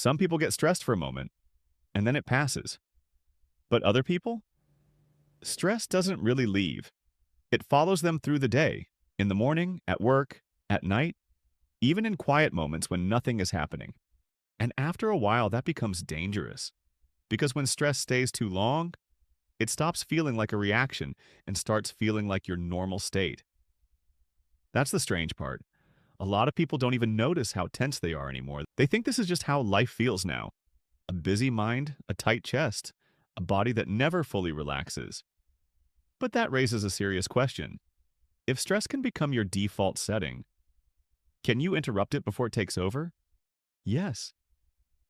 Some people get stressed for a moment, and then it passes. But other people? Stress doesn't really leave. It follows them through the day, in the morning, at work, at night, even in quiet moments when nothing is happening. And after a while, that becomes dangerous. Because when stress stays too long, it stops feeling like a reaction and starts feeling like your normal state. That's the strange part. A lot of people don't even notice how tense they are anymore. They think this is just how life feels now. A busy mind, a tight chest, a body that never fully relaxes. But that raises a serious question. If stress can become your default setting, can you interrupt it before it takes over? Yes.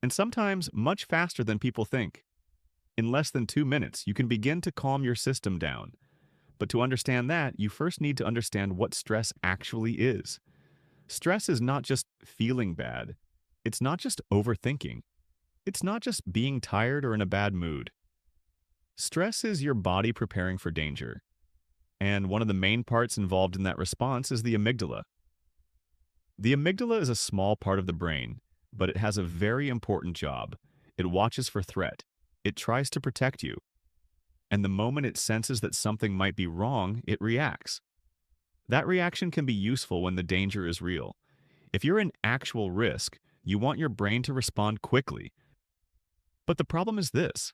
And sometimes much faster than people think. In less than 2 minutes, you can begin to calm your system down. But to understand that, you first need to understand what stress actually is. Stress is not just feeling bad. It's not just overthinking. It's not just being tired or in a bad mood. Stress is your body preparing for danger. And one of the main parts involved in that response is the amygdala. The amygdala is a small part of the brain, but it has a very important job. It watches for threat. It tries to protect you. And the moment it senses that something might be wrong, it reacts. That reaction can be useful when the danger is real. If you're in actual risk, you want your brain to respond quickly. But the problem is this.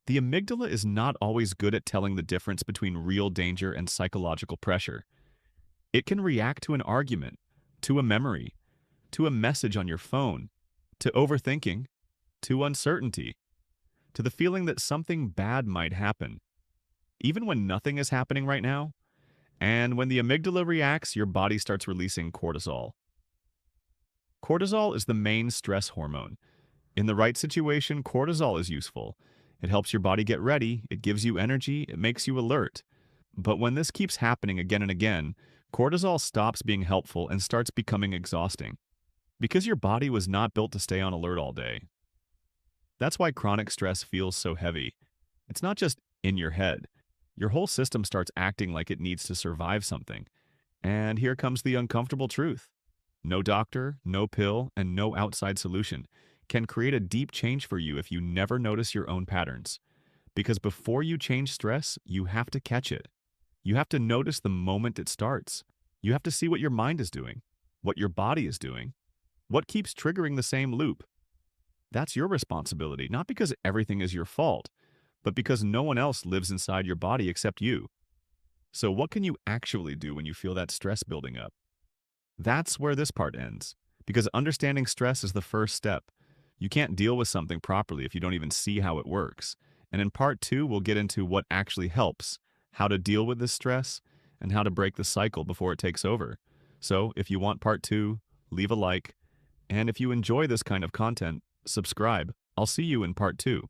The amygdala is not always good at telling the difference between real danger and psychological pressure. It can react to an argument, to a memory, to a message on your phone, to overthinking, to uncertainty, to the feeling that something bad might happen, even when nothing is happening right now. And when the amygdala reacts, your body starts releasing cortisol. Cortisol is the main stress hormone. In the right situation, cortisol is useful. It helps your body get ready, it gives you energy, it makes you alert. But when this keeps happening again and again, cortisol stops being helpful and starts becoming exhausting. Because your body was not built to stay on alert all day. That's why chronic stress feels so heavy. It's not just in your head. Your whole system starts acting like it needs to survive something. And here comes the uncomfortable truth. No doctor, no pill, and no outside solution can create a deep change for you if you never notice your own patterns. Because before you change stress, you have to catch it. You have to notice the moment it starts. You have to see what your mind is doing, what your body is doing, what keeps triggering the same loop. That's your responsibility, not because everything is your fault, but because no one else lives inside your body except you. So what can you actually do when you feel that stress building up? That's where this part ends, because understanding stress is the first step. You can't deal with something properly if you don't even see how it works. And in part 2, we'll get into what actually helps, how to deal with this stress, and how to break the cycle before it takes over. So if you want part 2, leave a like, and if you enjoy this kind of content, subscribe. I'll see you in part 2.